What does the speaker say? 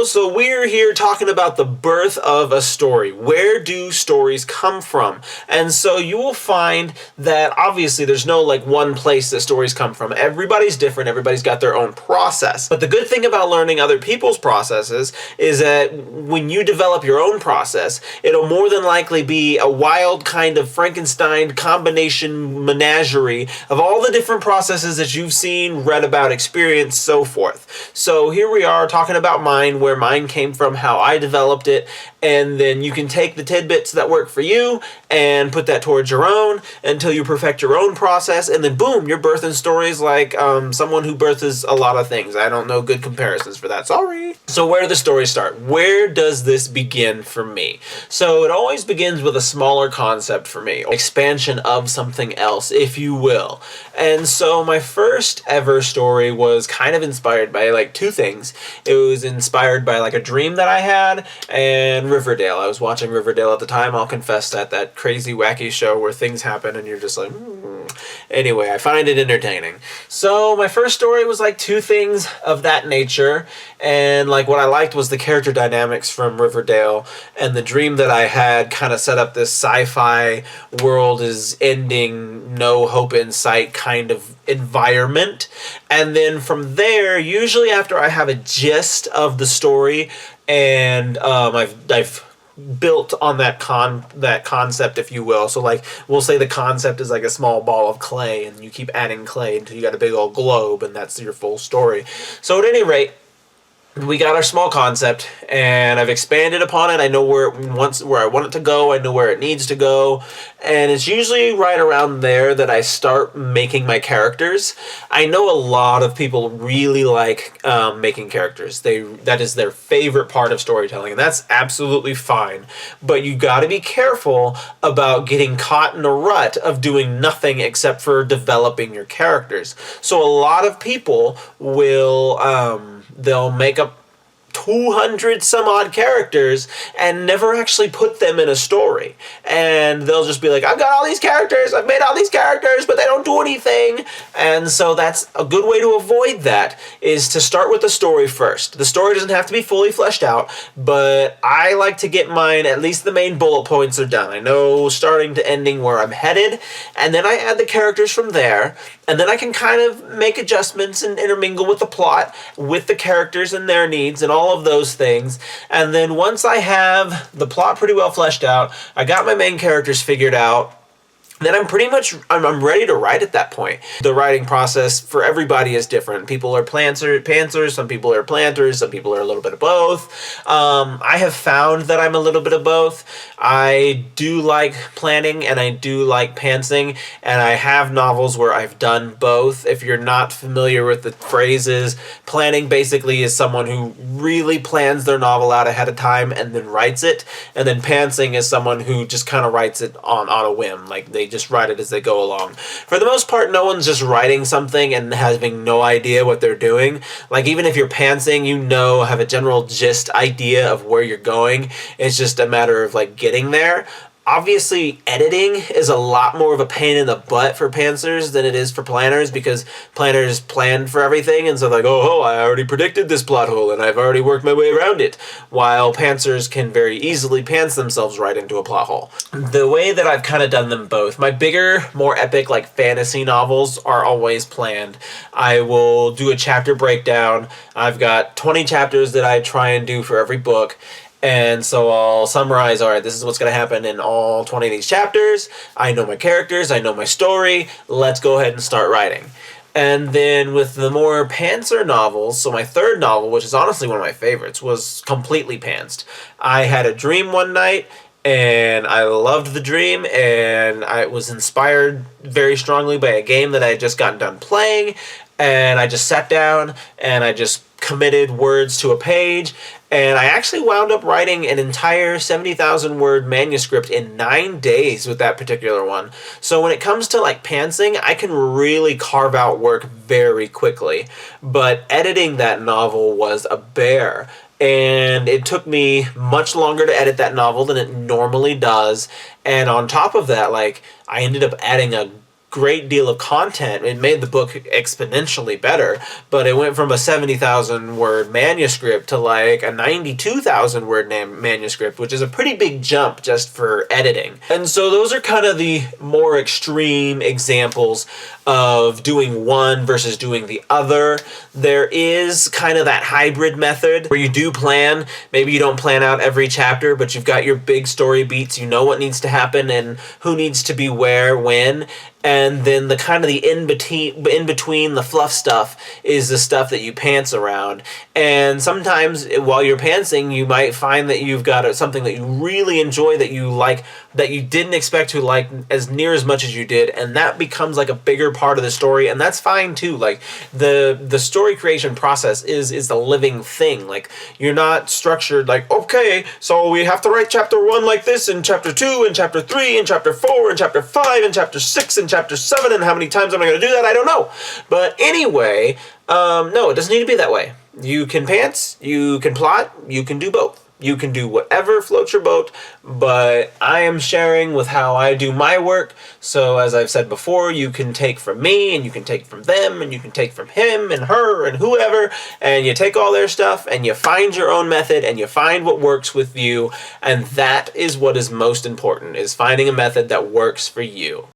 So we're here talking about the birth of a story. Where do stories come from? And so you will find that obviously there's no like one place that stories come from. Everybody's different, everybody's got their own process. But the good thing about learning other people's processes is that when you develop your own process, it'll more than likely be a wild kind of Frankenstein combination menagerie of all the different processes that you've seen, read about, experienced, so forth. So here we are talking about mine, where mine came from, how I developed it, and then you can take the tidbits that work for you and put that towards your own until you perfect your own process, and then boom, you're birthing stories like someone who births a lot of things. I don't know good comparisons for that, sorry. So where do the stories start? Where does this begin for me? So it always begins with a smaller concept for me, expansion of something else, if you will. And so my first ever story was kind of inspired by like two things. It was inspired by like a dream that I had and Riverdale. I was watching Riverdale at the time. I'll confess that crazy wacky show where things happen and you're just like, Anyway, I find it entertaining. So my first story was like two things of that nature, and like what I liked was the character dynamics from Riverdale, and the dream that I had kind of set up this sci-fi world is ending, no hope in sight kind of environment. And then from there, usually after I have a gist of the story and I've built on that concept, if you will. So like we'll say the concept is like a small ball of clay and you keep adding clay until you got a big old globe, and that's your full story. So at any rate, we got our small concept and I've expanded upon it. I know where I want it to go. I know where it needs to go. And it's usually right around there that I start making my characters. I know a lot of people really like making characters. That is their favorite part of storytelling, and that's absolutely fine. But you got to be careful about getting caught in a rut of doing nothing except for developing your characters. So a lot of people will they'll make up 200 some odd characters and never actually put them in a story. And they'll just be like, I've got all these characters, I've made all these characters, but they don't do anything. And so that's a good way to avoid that, is to start with the story first. The story doesn't have to be fully fleshed out, but I like to get mine, at least the main bullet points are done. I know starting to ending where I'm headed, and then I add the characters from there, and then I can kind of make adjustments and intermingle with the plot, with the characters and their needs and all of those things. And then once I have the plot pretty well fleshed out, I got my main characters figured out, then I'm ready to write at that point. The writing process for everybody is different. People are pantsers, some people are planters, some people are a little bit of both. I have found that I'm a little bit of both. I do like planning and I do like pantsing, and I have novels where I've done both. If you're not familiar with the phrases, planning basically is someone who really plans their novel out ahead of time and then writes it, and then pantsing is someone who just kind of writes it on a whim, like they just write it as they go along. For the most part, no one's just writing something and having no idea what they're doing. Like even if you're pantsing, have a general gist idea of where you're going. It's just a matter of like getting there. Obviously, editing is a lot more of a pain in the butt for pantsers than it is for planners, because planners plan for everything, and so they're like, I already predicted this plot hole, and I've already worked my way around it, while pantsers can very easily pants themselves right into a plot hole. The way that I've kind of done them both, my bigger, more epic, like fantasy novels are always planned. I will do a chapter breakdown. I've got 20 chapters that I try and do for every book. And so I'll summarize, all right, this is what's going to happen in all 20 of these chapters. I know my characters, I know my story. Let's go ahead and start writing. And then with the more pantser novels, so my third novel, which is honestly one of my favorites, was completely pantsed. I had a dream one night, and I loved the dream, and I was inspired very strongly by a game that I had just gotten done playing, and I just sat down, and I just committed words to a page, and I actually wound up writing an entire 70,000 word manuscript in 9 days with that particular one. So when it comes to like pantsing, I can really carve out work very quickly. But editing that novel was a bear. And it took me much longer to edit that novel than it normally does. And on top of that, like, I ended up adding a great deal of content. It made the book exponentially better, but it went from a 70,000 word manuscript to like a 92,000 word manuscript, which is a pretty big jump just for editing. And so those are kind of the more extreme examples of doing one versus doing the other. There is kind of that hybrid method where you do plan. Maybe you don't plan out every chapter, but you've got your big story beats. You know what needs to happen and who needs to be where, when. And then the kind of the in between the fluff stuff is the stuff that you pants around. And sometimes while you're pantsing, you might find that you've got something that you really enjoy, that you like, that you didn't expect to like as near as much as you did, and that becomes like a bigger part of the story, and that's fine too. Like the story creation process is the living thing. Like you're not structured like, okay, so we have to write chapter 1 like this, and chapter 2, and chapter 3, and chapter 4, and chapter 5, and chapter 6, and chapter 7, and how many times am I going to do that? I don't know. But anyway, no, it doesn't need to be that way. You can pants, you can plot, you can do both. You can do whatever floats your boat, but I am sharing with how I do my work. So as I've said before, you can take from me, and you can take from them, and you can take from him and her and whoever, and you take all their stuff and you find your own method and you find what works with you. And that is what is most important, is finding a method that works for you.